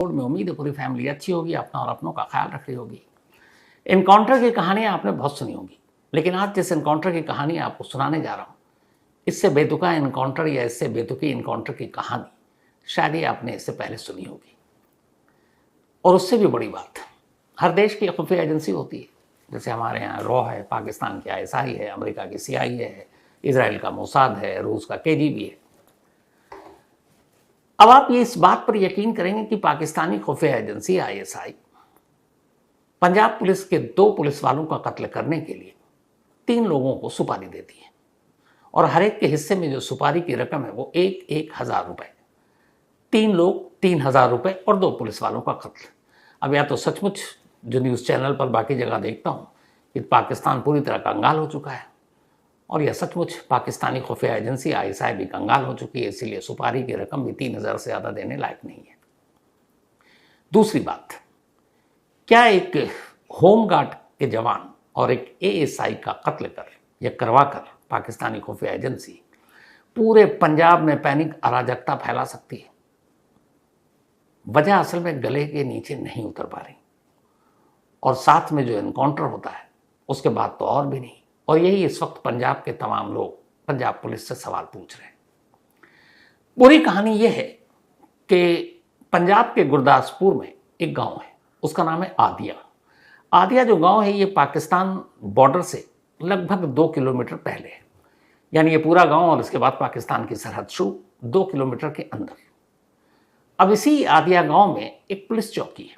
में उम्मीद है पूरी फैमिली अच्छी होगी, अपना और अपनों का ख्याल रख रही होगी। एनकाउंटर की कहानियां आपने बहुत सुनी होंगी, लेकिन आज जिस एनकाउंटर की कहानी आपको सुनाने जा रहा हूं, इससे बेतुका एनकाउंटर या इससे बेतुकी एनकाउंटर की कहानी शायद ही आपने इससे पहले सुनी होगी। और उससे भी बड़ी बात, हर देश की खुफिया एजेंसी होती है। जैसे हमारे यहाँ रॉ है, पाकिस्तान की ISI है, अमेरिका की CIA है, इसराइल का मोसाद है, रूस का KGB है। अब आप ये इस बात पर यकीन करेंगे कि पाकिस्तानी खुफिया एजेंसी ISI पंजाब पुलिस के 2 पुलिस वालों का कत्ल करने के लिए 3 लोगों को सुपारी देती है, और हर एक के हिस्से में जो सुपारी की रकम है वो 1,000 रुपए। 3 लोग 3,000 रुपए और 2 पुलिस वालों का कत्ल। अब या तो सचमुच जो न्यूज़ चैनल पर बाकी जगह देखता हूँ कि पाकिस्तान पूरी तरह कंगाल हो चुका है, और यह सचमुच पाकिस्तानी खुफिया एजेंसी ISI भी कंगाल हो चुकी है, इसीलिए सुपारी की रकम भी 3,000 से ज़्यादा देने लायक नहीं है। दूसरी बात, क्या एक होमगार्ड के जवान और एक ASI का कत्ल कर या करवाकर पाकिस्तानी खुफिया एजेंसी पूरे पंजाब में पैनिक अराजकता फैला सकती है? वजह असल में गले के नीचे नहीं उतर पा रही, और साथ में जो एनकाउंटर होता है उसके बाद तो और भी नहीं। और यही इस वक्त पंजाब के तमाम लोग पंजाब पुलिस से सवाल पूछ रहे हैं। पूरी कहानी यह है कि पंजाब के गुरदासपुर में एक गांव है, उसका नाम है आदिया। आदिया जो गांव है ये पाकिस्तान बॉर्डर से लगभग 2 किलोमीटर पहले है, यानी ये पूरा गांव और इसके बाद पाकिस्तान की सरहद शुरू 2 किलोमीटर के अंदर। अब इसी आदिया गांव में एक पुलिस चौकी है।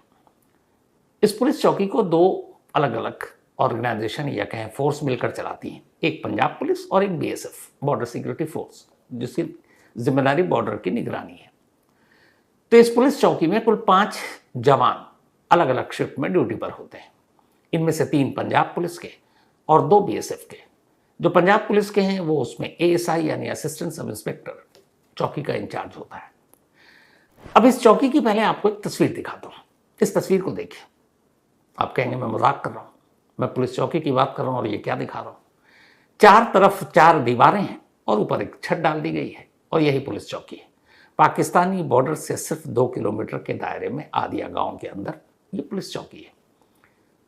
इस पुलिस चौकी को 2 अलग अलग ऑर्गेनाइजेशन या कहें फोर्स मिलकर चलाती हैं, एक पंजाब पुलिस और एक BSF बॉर्डर सिक्योरिटी फोर्स, जिसकी जिम्मेदारी बॉर्डर की निगरानी है। तो इस पुलिस चौकी में कुल 5 जवान अलग अलग शिफ्ट में ड्यूटी पर होते हैं। इनमें से 3 पंजाब पुलिस के और 2 BSF के। जो पंजाब पुलिस के हैं वो उसमें ASI यानी असिस्टेंट सब इंस्पेक्टर चौकी का इंचार्ज होता है। अब इस चौकी की पहले आपको एक तस्वीर दिखाता हूँ। इस तस्वीर को देखिए। आप कहेंगे मैं मजाक कर रहा हूँ, मैं पुलिस चौकी की बात कर रहा हूँ और ये क्या दिखा रहा हूँ। 4 तरफ 4 दीवारें हैं और ऊपर एक छत डाल दी गई है, और यही पुलिस चौकी है। पाकिस्तानी बॉर्डर से सिर्फ 2 किलोमीटर के दायरे में आदिया गांव के अंदर ये पुलिस चौकी है।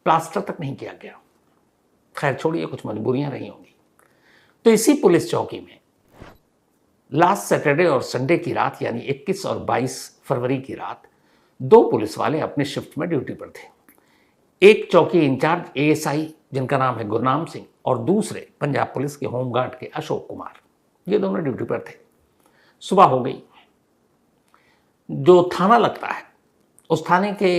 प्लास्टर तक नहीं किया गया, खैर छोड़िए, कुछ मजबूरियां रही होंगी। तो इसी पुलिस चौकी में लास्ट सैटरडे और संडे की रात यानी 21 और 22 फरवरी की रात 2 पुलिस वाले अपने शिफ्ट में ड्यूटी पर थे। एक चौकी इंचार्ज ASI जिनका नाम है गुरनाम सिंह, और दूसरे पंजाब पुलिस के होमगार्ड के अशोक कुमार, ये दोनों ड्यूटी पर थे। सुबह हो गई। जो थाना लगता है उस थाने के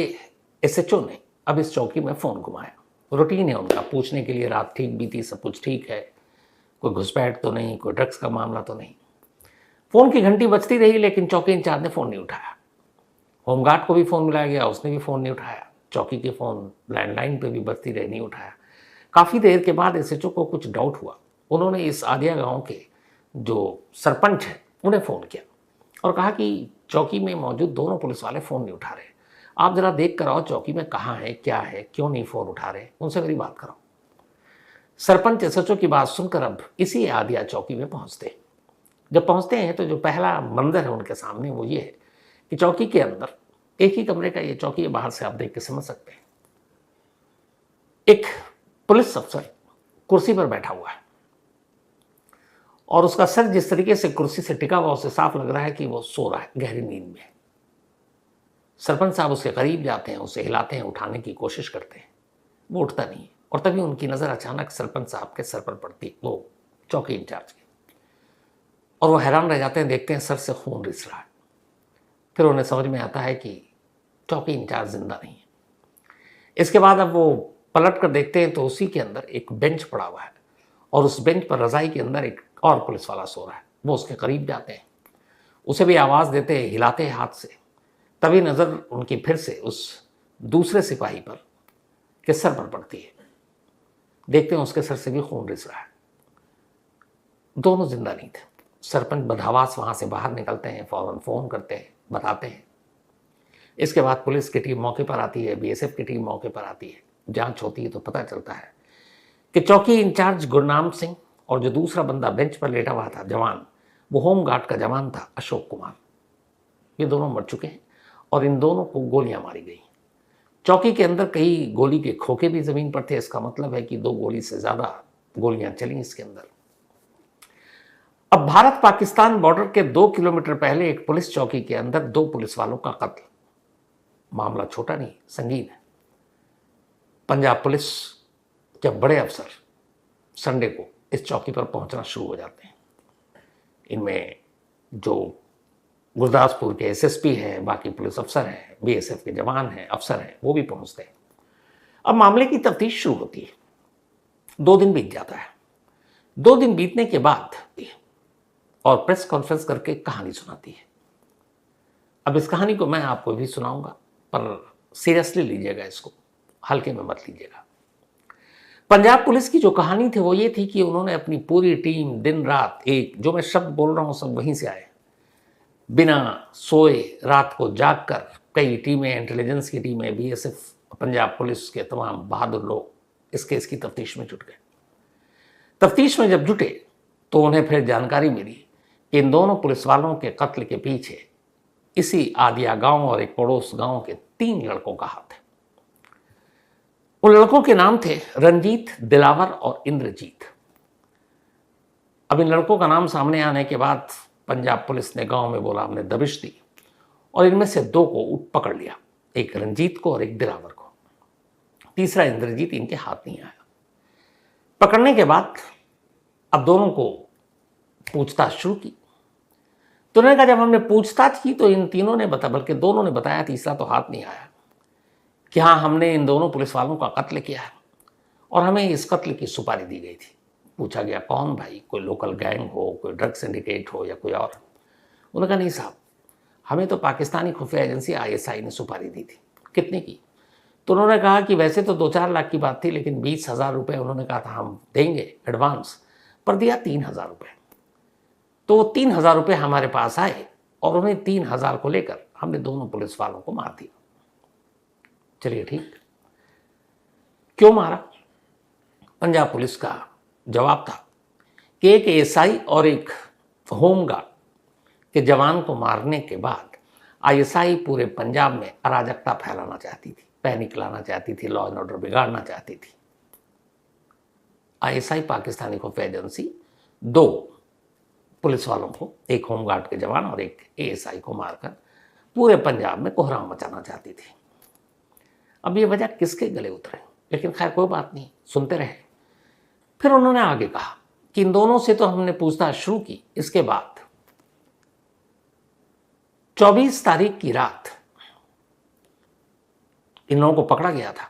SHO ने अब इस चौकी में फ़ोन घुमाया। रूटीन है उनका, पूछने के लिए रात ठीक बीती, सब कुछ ठीक है, कोई घुसपैठ तो नहीं, कोई ड्रग्स का मामला तो नहीं। फ़ोन की घंटी बजती रही लेकिन चौकी इंचार्ज ने फ़ोन नहीं उठाया। होमगार्ड को भी फ़ोन मिलाया गया, उसने भी फ़ोन नहीं उठाया। चौकी के फ़ोन लैंडलाइन पे भी बजती रही, नहीं उठाया। काफ़ी देर के बाद SHO को कुछ डाउट हुआ। उन्होंने इस आदिया गांव के जो सरपंच हैं उन्हें फ़ोन किया और कहा कि चौकी में मौजूद दोनों पुलिस वाले फ़ोन नहीं उठा रहे, आप ज़रा देख कर आओ चौकी में कहाँ है, क्या है, क्यों नहीं फ़ोन उठा रहे, उनसे मेरी बात करो। सरपंच SHO की बात सुनकर अब इसी आदिया चौकी में पहुँचते। जब पहुँचते हैं तो जो पहला मंजर है उनके सामने वो ये है कि चौकी के अंदर, एक ही कमरे का ये चौकी है, बाहर से आप देख के समझ सकते हैं, एक पुलिस अफसर कुर्सी पर बैठा हुआ है, और उसका सर जिस तरीके से कुर्सी से टिका हुआ उससे साफ लग रहा है कि वो सो रहा है, गहरी नींद में है। सरपंच साहब उसके करीब जाते हैं, उसे हिलाते हैं, उठाने की कोशिश करते हैं, वो उठता नहीं है। और तभी उनकी नज़र अचानक सरपंच साहब के सर पर पड़ती, वो चौकी इंचार्ज के, और वो हैरान रह जाते हैं, देखते हैं सर से खून रिस रहा है। फिर उन्हें समझ में आता है कि चौकी इंचार्ज जिंदा नहीं है। इसके बाद अब वो पलट कर देखते हैं तो उसी के अंदर एक बेंच पड़ा हुआ है, और उस बेंच पर रज़ाई के अंदर एक और पुलिस वाला सो रहा है। वो उसके करीब जाते हैं, उसे भी आवाज़ देते हैं, हिलाते हैं हाथ से। तभी नज़र उनकी फिर से उस दूसरे सिपाही पर के सर पर पड़ती है। देखते हैं उसके सर से भी खून रिस रहा है। दोनों जिंदा नहीं थे। सरपंच बदहवास वहाँ से बाहर निकलते हैं, फ़ौरन फ़ोन करते हैं, बताते हैं। इसके बाद पुलिस की टीम मौके पर आती है, BSF की टीम मौके पर आती है, जांच होती है तो पता चलता है कि चौकी इंचार्ज गुरनाम सिंह और जो दूसरा बंदा बेंच पर लेटा हुआ था जवान, वो होमगार्ड का जवान था अशोक कुमार, ये दोनों मर चुके हैं। और इन दोनों को गोलियां मारी गई। चौकी के अंदर कई गोली के खोखे भी जमीन पर थे। इसका मतलब है कि 2 गोली से ज्यादा गोलियां चली इसके अंदर। अब भारत पाकिस्तान बॉर्डर के 2 किलोमीटर पहले एक पुलिस चौकी के अंदर 2 पुलिस वालों का कत्ल। मामला छोटा नहीं, संगीन है। पंजाब पुलिस के बड़े अफसर संडे को इस चौकी पर पहुंचना शुरू हो जाते हैं। इनमें जो गुरदासपुर के एसएसपी हैं, बाकी पुलिस अफसर हैं, बीएसएफ के जवान हैं, अफसर हैं, वो भी पहुंचते हैं। अब मामले की तफ्तीश शुरू होती है। 2 दिन बीत जाता है। 2 दिन बीतने के बाद और प्रेस कॉन्फ्रेंस करके कहानी सुनाती है। अब इस कहानी को मैं आपको भी सुनाऊंगा, पर सीरियसली लीजिएगा, इसको हल्के में मत लीजिएगा। पंजाब पुलिस की जो कहानी थी वो ये थी कि उन्होंने अपनी पूरी टीम दिन रात, एक जो मैं शब्द बोल रहा हूं सब वहीं से आए, बिना सोए रात को जाग कर कई टीमें, इंटेलिजेंस की टीमें, बीएसएफ, पंजाब पुलिस के तमाम बहादुर लोग इस केस की तफ्तीश में जुट गए। तफ्तीश में जब जुटे तो उन्हें फिर जानकारी मिली कि इन दोनों पुलिस वालों के कत्ल के पीछे इसी आदिया गांव और एक पड़ोस गांव के 3 लड़कों का हाथ है। उन लड़कों के नाम थे रंजीत, दिलावर और इंद्रजीत। अब इन लड़कों का नाम सामने आने के बाद पंजाब पुलिस ने गांव में बोला, हमने दबिश दी और इनमें से 2 को पकड़ लिया, एक रंजीत को और एक दिलावर को। तीसरा इंद्रजीत इनके हाथ नहीं आया। पकड़ने के बाद अब दोनों को पूछताछ शुरू की। तो उन्होंने कहा, जब हमने पूछताछ की तो इन तीनों ने बताया, बल्कि दोनों ने बताया, तीसरा तो हाथ नहीं आया, कि हाँ हमने इन दोनों पुलिस वालों का कत्ल किया है और हमें इस कत्ल की सुपारी दी गई थी। पूछा गया, कौन भाई? कोई लोकल गैंग हो, कोई ड्रग सिंडिकेट हो या कोई और? उन्होंने कहा, नहीं साहब, हमें तो पाकिस्तानी खुफिया एजेंसी ISI ने सुपारी दी थी। कितने की? तो उन्होंने कहा कि वैसे तो 2-4 लाख की बात थी, लेकिन 20,000 रुपये उन्होंने कहा था हम देंगे एडवांस, पर दिया 3,000 रुपये। तो वो 3,000 रुपये हमारे पास आए और उन्हें 3,000 को लेकर हमने दोनों पुलिस वालों को मार दिया। चलिए ठीक, क्यों मारा? पंजाब पुलिस का जवाब था कि एक ASI और एक होमगार्ड के जवान को मारने के बाद ISI पूरे पंजाब में अराजकता फैलाना चाहती थी, पैनिक लाना चाहती थी, लॉ एंड ऑर्डर बिगाड़ना चाहती थी। ISI पाकिस्तानी खुफिया एजेंसी 2 पुलिस वालों को, एक होमगार्ड के जवान और एक ASI को मारकर पूरे पंजाब में कोहराम मचाना चाहती थी। अब ये वजह किसके गले उतरे, लेकिन खैर कोई बात नहीं, सुनते रहे। फिर उन्होंने आगे कहा कि इन दोनों से तो हमने पूछताछ शुरू की। इसके बाद 24 तारीख की रात इन लोगों को पकड़ा गया था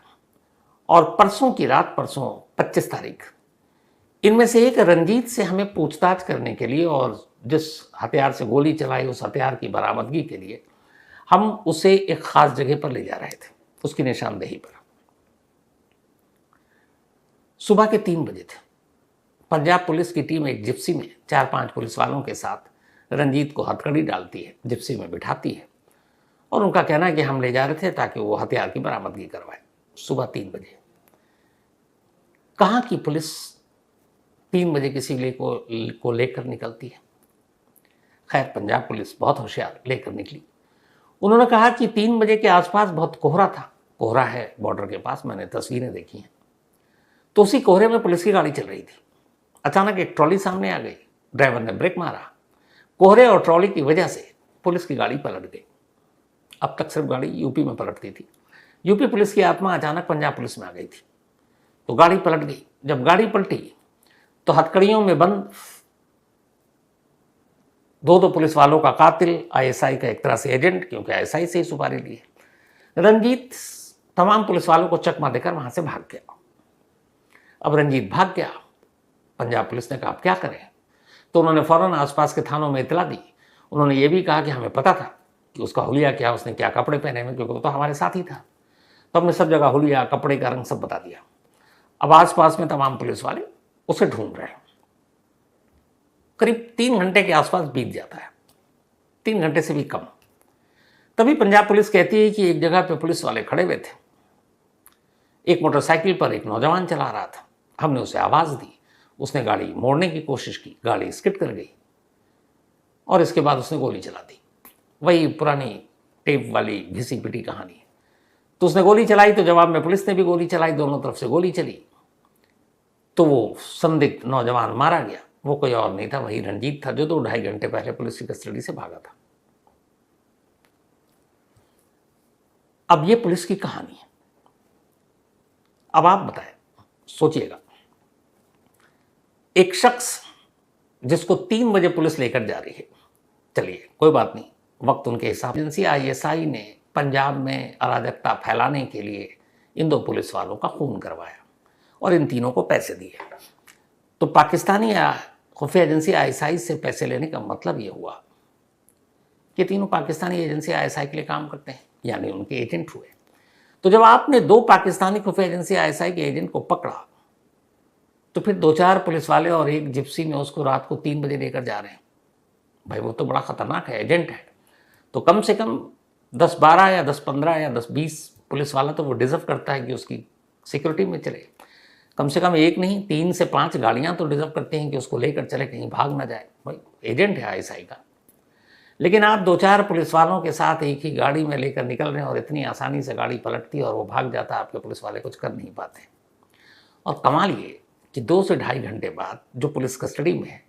और परसों की रात, परसों 25 तारीख, इनमें से एक रंजीत से हमें पूछताछ करने के लिए और जिस हथियार से गोली चलाई उस हथियार की बरामदगी के लिए हम उसे एक खास जगह पर ले जा रहे थे, उसकी निशानदेही पर। सुबह के 3 बजे थे। पंजाब पुलिस की टीम एक जिप्सी में 4-5 पुलिस वालों के साथ रंजीत को हथकड़ी डालती है, जिप्सी में बिठाती है और उनका कहना है कि हम ले जा रहे थे ताकि वो हथियार की बरामदगी करवाए। सुबह 3 बजे कहाँ की पुलिस 3 बजे किसी को लेकर निकलती है? खैर पंजाब पुलिस बहुत होशियार लेकर निकली। उन्होंने कहा कि 3 बजे के आसपास बहुत कोहरा था, कोहरा है बॉर्डर के पास, मैंने तस्वीरें देखी हैं। तो उसी कोहरे में पुलिस की गाड़ी चल रही थी। अचानक एक ट्रॉली सामने आ गई, ड्राइवर ने ब्रेक मारा, कोहरे और ट्रॉली की वजह से पुलिस की गाड़ी पलट गई। अब तक सिर्फ गाड़ी यूपी में पलटती थी, यूपी पुलिस की आत्मा अचानक पंजाब पुलिस में आ गई थी, तो गाड़ी पलट गई। जब गाड़ी पलटी तो हथकड़ियों में बंद 2 पुलिस वालों का कातिल, ISI का एक तरह से एजेंट, क्योंकि ISI से ही सुपारी ली है, रंजीत तमाम पुलिस वालों को चकमा देकर वहां से भाग गया। अब रंजीत भाग गया। पंजाब पुलिस ने कहा अब क्या करें? तो उन्होंने फौरन आसपास के थानों में इतला दी। उन्होंने ये भी कहा कि हमें पता था कि उसका हुलिया क्या, उसने क्या कपड़े पहने हैं, क्योंकि वो तो हमारे साथ ही था। तो हमने सब जगह हुलिया, कपड़े का रंग सब बता दिया। अब आसपास में तमाम पुलिस वाले उसे ढूंढ रहे हैं। करीब 3 घंटे के आसपास बीत जाता है, 3 घंटे से भी कम। तभी पंजाब पुलिस कहती है कि एक जगह पे पुलिस वाले खड़े हुए थे, एक मोटरसाइकिल पर एक नौजवान चला रहा था। हमने उसे आवाज दी, उसने गाड़ी मोड़ने की कोशिश की, गाड़ी स्किड कर गई और इसके बाद उसने गोली चला दी। वही पुरानी टेप वाली घिसी पिटी कहानी। तो उसने गोली चलाई, तो जवाब में पुलिस ने भी गोली चलाई, दोनों तरफ से गोली चली, तो वो संदिग्ध नौजवान मारा गया। वो कोई और नहीं था, वही रंजीत था जो 2-2.5 घंटे पहले पुलिस की कस्टडी से भागा था। अब ये पुलिस की कहानी है। अब आप बताएं, सोचिएगा, एक शख्स जिसको 3 बजे पुलिस लेकर जा रही है, चलिए कोई बात नहीं, वक्त उनके हिसाब। एजेंसी आईएसआई ने पंजाब में अराजकता फैलाने के लिए इन 2 पुलिस वालों का खून करवाया और इन तीनों को पैसे दिए। तो पाकिस्तानी खुफिया एजेंसी आईएसआई से पैसे लेने का मतलब ये हुआ कि तीनों पाकिस्तानी एजेंसी आईएसआई के लिए काम करते हैं, यानी उनके एजेंट हुए। तो जब आपने 2 पाकिस्तानी खुफिया एजेंसी आईएसआई के एजेंट को पकड़ा, तो फिर 2-4 पुलिस वाले और एक जिप्सी में उसको रात को 3 बजे लेकर जा रहे हैं। भाई वो तो बड़ा खतरनाक है, एजेंट है। तो कम से कम 10-12 या 10-15 या 10-20 पुलिस वाला तो वो डिजर्व करता है कि उसकी सिक्योरिटी में चले। कम से कम एक नहीं, 3 से 5 गाड़ियां तो डिजर्व करती हैं कि उसको लेकर चले, कहीं भाग ना जाए। भाई एजेंट है आईएसआई का। लेकिन आप 2-4 पुलिस वालों के साथ एक ही गाड़ी में लेकर निकल रहे हैं और इतनी आसानी से गाड़ी पलटती है और वो भाग जाता है, आपके पुलिस वाले कुछ कर नहीं पाते। और कमाल ये कि 2 से 2.5 घंटे बाद जो पुलिस कस्टडी में है,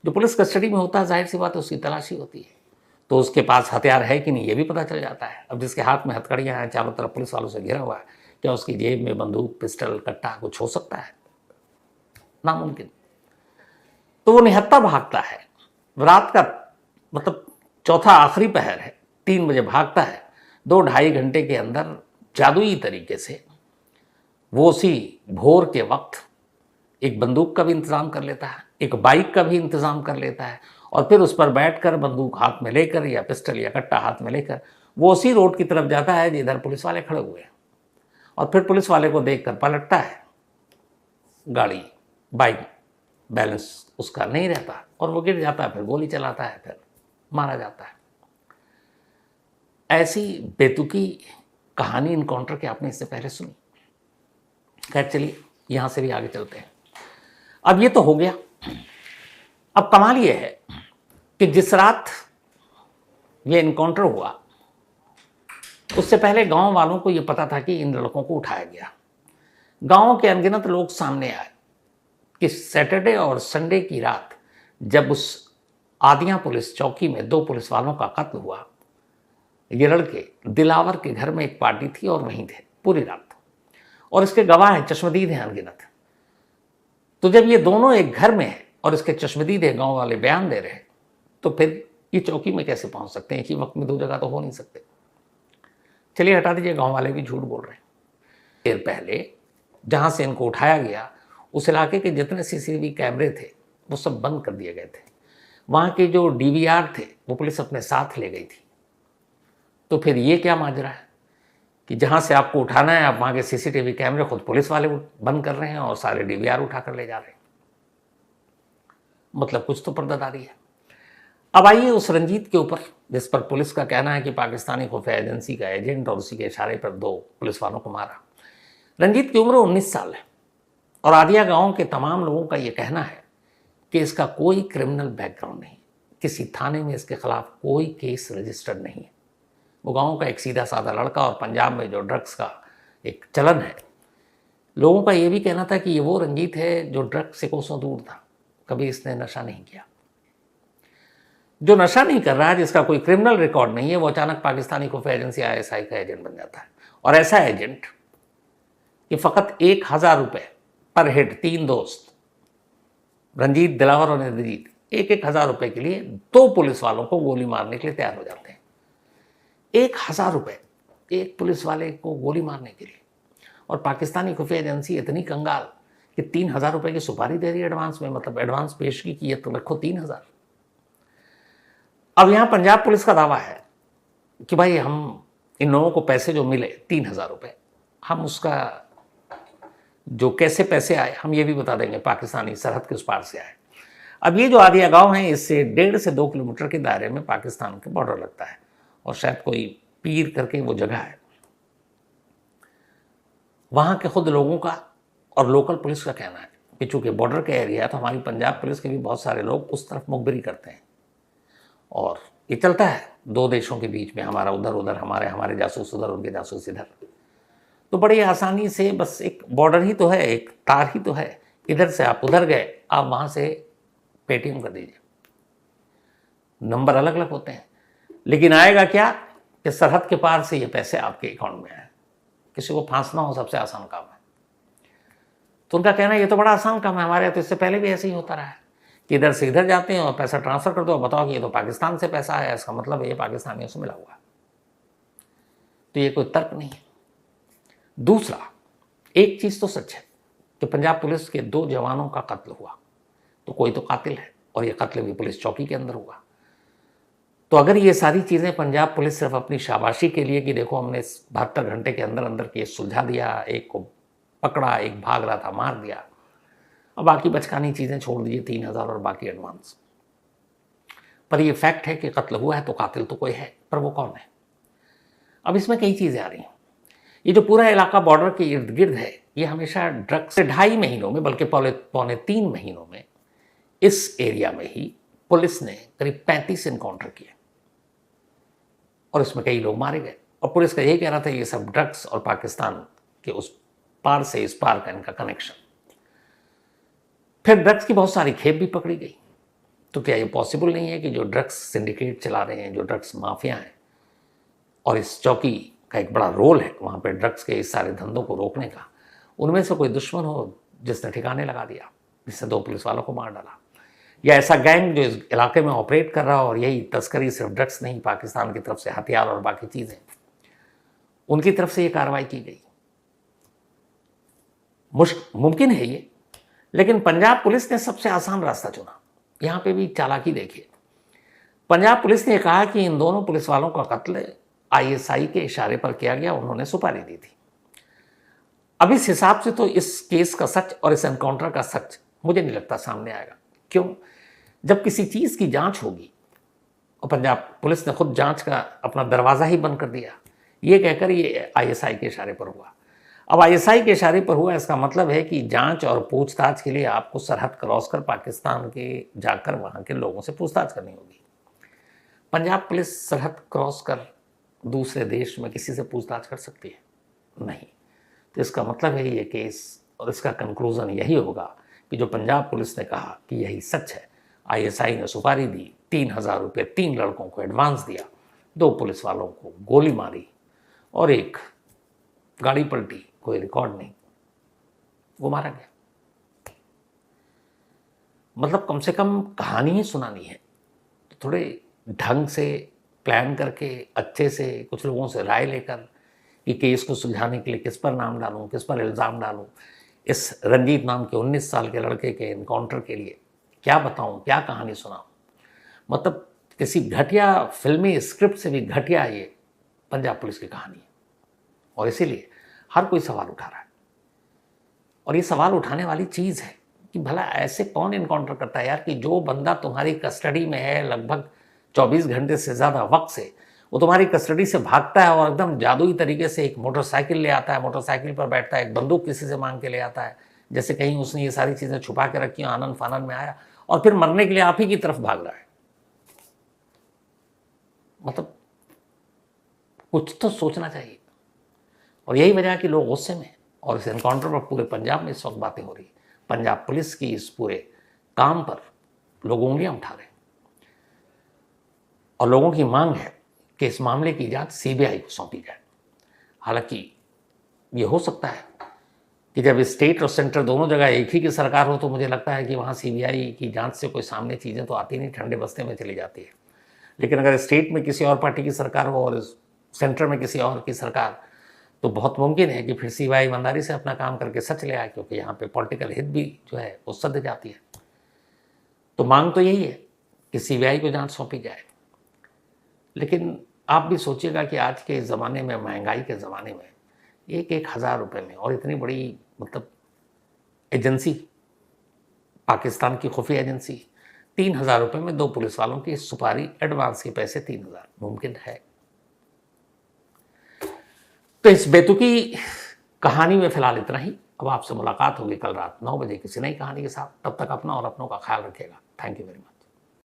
जो पुलिस कस्टडी में होता है, जाहिर सी बात है उसकी तलाशी होती है, तो उसके पास हथियार है कि नहीं ये भी पता चल जाता है। अब जिसके हाथ में हथकड़ियाँ हैं, चारों तरफ पुलिस वालों से घिरा हुआ है, क्या उसकी जेब में बंदूक, पिस्टल, कट्टा कुछ हो सकता है? नामुमकिन। तो वो निहत्था भागता है, रात का मतलब चौथा आखिरी पहर है, 3 बजे भागता है। 2-2.5 घंटे के अंदर जादुई तरीके से वो उसी भोर के वक्त एक बंदूक का भी इंतज़ाम कर लेता है, एक बाइक का भी इंतज़ाम कर लेता है, और फिर उस पर बैठकर बंदूक हाथ में लेकर या पिस्टल या कट्टा हाथ में लेकर वो उसी रोड की तरफ जाता है जिधर पुलिस वाले खड़े हुए हैं। और फिर पुलिस वाले को देखकर पलटता है, गाड़ी, बाइक, बैलेंस उसका नहीं रहता और वो गिर जाता है, फिर गोली चलाता है, फिर मारा जाता है। ऐसी बेतुकी कहानी इनकाउंटर की आपने इससे पहले सुनी? खैर चलिए यहाँ से भी आगे चलते हैं। अब ये तो हो गया। अब कमाल ये है कि जिस रात ये इनकाउंटर हुआ, उससे पहले गांव वालों को ये पता था कि इन लड़कों को उठाया गया। गांव के अनगिनत लोग सामने आए कि सैटरडे और संडे की रात जब उस आदिया पुलिस चौकी में 2 पुलिस वालों का कत्ल हुआ, ये लड़के दिलावर के घर में एक पार्टी थी और वहीं थे पूरी रात, और इसके गवाह हैं, चश्मदीद हैं अनगिनत। तो जब ये दोनों एक घर में हैं और इसके चश्मदीद है, गांव वाले बयान दे रहे हैं, तो फिर ये चौकी में कैसे पहुंच सकते हैं? एक ही वक्त में 2 जगह तो हो नहीं सकते। चलिए हटा दीजिए, गांव वाले भी झूठ बोल रहे हैं। देर पहले जहां से इनको उठाया गया, उस इलाके के जितने सीसीटीवी कैमरे थे वो सब बंद कर दिए गए थे। वहाँ के जो डीवीआर थे वो पुलिस अपने साथ ले गई थी। तो फिर ये क्या माजरा है कि जहाँ से आपको उठाना है, आप वहाँ के सीसीटीवी कैमरे खुद पुलिस वाले बंद कर रहे हैं और सारे डीवीआर उठा कर ले जा रहे हैं? मतलब कुछ तो पर्दादारी है। अब आइए उस रंजीत के ऊपर, जिस पर पुलिस का कहना है कि पाकिस्तानी खुफिया एजेंसी का एजेंट और उसी के इशारे पर 2 पुलिस वालों को मारा। रंजीत की उम्र 19 साल है और आदिया गांव के तमाम लोगों का यह कहना है कि इसका कोई क्रिमिनल बैकग्राउंड नहीं, किसी थाने में इसके खिलाफ कोई केस रजिस्टर्ड नहीं है। वो गांव का एक सीधा साधा लड़का, और पंजाब में जो ड्रग्स का एक चलन है, लोगों का ये भी कहना था कि ये वो रंजीत है जो ड्रग्स से कोसों दूर था, कभी इसने नशा नहीं किया। जो नशा नहीं कर रहा है, जिसका कोई क्रिमिनल रिकॉर्ड नहीं है, वो अचानक पाकिस्तानी खुफिया एजेंसी आईएसआई का एजेंट बन जाता है। और ऐसा एजेंट कि फ़कत 1000 रुपये पर हेड, 3 दोस्त रंजीत, दिलावर और इंद्रजीत 1-1 हज़ार रुपये के लिए 2 पुलिस वालों को गोली मारने के लिए तैयार हो जाते हैं। 1000 रुपये एक पुलिस वाले को गोली मारने के लिए। और पाकिस्तानी खुफिया एजेंसी इतनी कंगाल कि 3000 रुपये की सुपारी दे रही है एडवांस में, मतलब एडवांस पेशगी की है तो रखो 3000। अब यहाँ पंजाब पुलिस का दावा है कि भाई हम इन लोगों को पैसे जो मिले 3000 रुपये, हम उसका जो कैसे पैसे आए हम ये भी बता देंगे, पाकिस्तानी सरहद के उस पार से आए। अब ये जो आदिया गांव है, इससे 1.5 से 2 किलोमीटर के दायरे में पाकिस्तान के बॉर्डर लगता है, और शायद कोई पीर करके वो जगह है। वहाँ के खुद लोगों का और लोकल पुलिस का कहना है कि चूँकि बॉर्डर का एरिया है तो हमारी पंजाब पुलिस के भी बहुत सारे लोग उस तरफ मुखबिरी करते हैं, और ये चलता है दो देशों के बीच में, हमारा उधर उधर, हमारे जासूस उधर, उनके जासूस इधर। तो बड़ी आसानी से बस एक बॉर्डर ही तो है, एक तार ही तो है, इधर से आप उधर गए, आप वहां से पेटीएम कर दीजिए। नंबर अलग अलग होते हैं, लेकिन आएगा क्या कि सरहद के पार से ये पैसे आपके अकाउंट में आए। किसी को फांसना हो सबसे आसान काम है। तो उनका कहना है ये तो बड़ा आसान काम है, हमारे यहाँ तो इससे पहले भी ऐसे ही होता रहा है कि इधर से इधर जाते हैं और पैसा ट्रांसफर कर दो, बताओ कि ये तो पाकिस्तान से पैसा आया, इसका मतलब ये पाकिस्तानियों से मिला हुआ। तो ये कोई तर्क नहीं है। दूसरा, एक चीज तो सच है कि पंजाब पुलिस के 2 जवानों का कत्ल हुआ, तो कोई तो कातिल है, और ये कत्ल भी पुलिस चौकी के अंदर हुआ। तो अगर ये सारी चीजें पंजाब पुलिस सिर्फ अपनी शाबाशी के लिए कि देखो हमने 72 घंटे के अंदर अंदर केस सुलझा दिया, एक को पकड़ा, एक भाग रहा था मार दिया, और बाकी बचकानी चीजें छोड़ दिए, 3000 और बाकी एडवांस, पर ये फैक्ट है कि कत्ल हुआ है तो कातिल तो कोई है, पर वो कौन है? अब इसमें कई चीजें आ रही हैं। ये जो पूरा इलाका बॉर्डर के इर्द गिर्द है, ये हमेशा ड्रग्स से 2.5 महीनों में, बल्कि पौने 3 महीनों में इस एरिया में ही पुलिस ने करीब 35 इनकाउंटर किए, और इसमें कई लोग मारे गए। और पुलिस का यही कहना था ये सब ड्रग्स और पाकिस्तान के उस पार से इस पार का इनका कनेक्शन। फिर ड्रग्स की बहुत सारी खेप भी पकड़ी गई। तो क्या ये पॉसिबल नहीं है कि जो ड्रग्स सिंडिकेट चला रहे हैं, जो ड्रग्स माफिया हैं, और इस चौकी का एक बड़ा रोल है वहाँ पे ड्रग्स के इस सारे धंधों को रोकने का, उनमें से कोई दुश्मन हो जिसने ठिकाने लगा दिया, जिससे 2 पुलिस वालों को मार डाला, या ऐसा गैंग जो इस इलाके में ऑपरेट कर रहा हो, और यही तस्करी सिर्फ ड्रग्स नहीं, पाकिस्तान की तरफ से हथियार और बाकी चीज़ें, उनकी तरफ से ये कार्रवाई की गई। मुमकिन है ये, लेकिन पंजाब पुलिस ने सबसे आसान रास्ता चुना। यहाँ पे भी चालाकी देखिए। पंजाब पुलिस ने कहा कि इन दोनों पुलिस वालों का कत्ल ISI के इशारे पर किया गया, उन्होंने सुपारी दी थी। अब इस हिसाब से तो इस केस का सच और इस एनकाउंटर का सच मुझे नहीं लगता सामने आएगा। क्यों? जब किसी चीज़ की जांच होगी, और पंजाब पुलिस ने खुद जांच का अपना दरवाज़ा ही बंद कर दिया, ये कहकर ये ISI के इशारे पर हुआ। अब ISI के इशारे पर हुआ, इसका मतलब है कि जांच और पूछताछ के लिए आपको सरहद क्रॉस कर पाकिस्तान के जाकर वहाँ के लोगों से पूछताछ करनी होगी। पंजाब पुलिस सरहद क्रॉस कर दूसरे देश में किसी से पूछताछ कर सकती है? नहीं। तो इसका मतलब है ये केस और इसका कंक्लूजन यही होगा कि जो पंजाब पुलिस ने कहा कि यही सच है, ISI ने सुपारी दी, 3000 रुपये 3 लड़कों को एडवांस दिया, 2 पुलिस वालों को गोली मारी, और एक गाड़ी पलटी, कोई रिकॉर्ड नहीं, वो मारा गया। मतलब कम से कम कहानी ही सुनानी है, तो थोड़े ढंग से प्लान करके अच्छे से कुछ लोगों से राय लेकर कि केस को सुलझाने के लिए किस पर नाम डालूं, किस पर इल्ज़ाम डालूं, इस रंजीत नाम के 19 साल के लड़के के एनकाउंटर के लिए क्या बताऊं, क्या कहानी सुनाऊं। मतलब किसी घटिया फिल्मी स्क्रिप्ट से भी घटिया ये पंजाब पुलिस की कहानी है, और इसीलिए हर कोई सवाल उठा रहा है। और ये सवाल उठाने वाली चीज़ है कि भला ऐसे कौन इनकाउंटर करता है यार, कि जो बंदा तुम्हारी कस्टडी में है लगभग 24 घंटे से ज़्यादा वक्त से, वो तुम्हारी कस्टडी से भागता है और एकदम जादुई तरीके से एक मोटरसाइकिल ले आता है, मोटरसाइकिल पर बैठता है, एक बंदूक किसी से मांग के ले आता है, जैसे कहीं उसने ये सारी चीज़ें छुपा के रखी, आनंद फानन में आया, और फिर मरने के लिए आप ही की तरफ भाग रहा है। मतलब कुछ तो सोचना चाहिए। और यही वजह है कि लोग गुस्से में, और इस एनकाउंटर पर पूरे पंजाब में इस वक्त बातें हो रही है। पंजाब पुलिस की इस पूरे काम पर लोग उंगलियां उठा रहे हैं, और लोगों की मांग है कि इस मामले की जांच CBI को सौंपी जाए। हालांकि ये हो सकता है कि जब स्टेट और सेंटर दोनों जगह एक ही की सरकार हो, तो मुझे लगता है कि वहाँ CBI की जांच से कोई सामने चीज़ें तो आती नहीं, ठंडे बस्ते में चली जाती है। लेकिन अगर स्टेट में किसी और पार्टी की सरकार हो और सेंटर में किसी और की सरकार, तो बहुत मुमकिन है कि फिर CBI ईमानदारी से अपना काम करके सच ले आए, क्योंकि यहाँ पे पॉलिटिकल हित भी जो है वो सध जाती है। तो मांग तो यही है कि CBI को जांच सौंपी जाए। लेकिन आप भी सोचिएगा कि आज के ज़माने में, महंगाई के ज़माने में, 1,000 रुपये में, और इतनी बड़ी मतलब एजेंसी, पाकिस्तान की खुफिया एजेंसी, 3000 रुपये में 2 पुलिस वालों की सुपारी, एडवांस के पैसे 3000, मुमकिन है? तो इस बेतुकी कहानी में फिलहाल इतना ही। अब आपसे मुलाकात होगी कल रात 9 बजे किसी नई कहानी के साथ। तब तक अपना और अपनों का ख्याल रखिएगा। Thank you very much.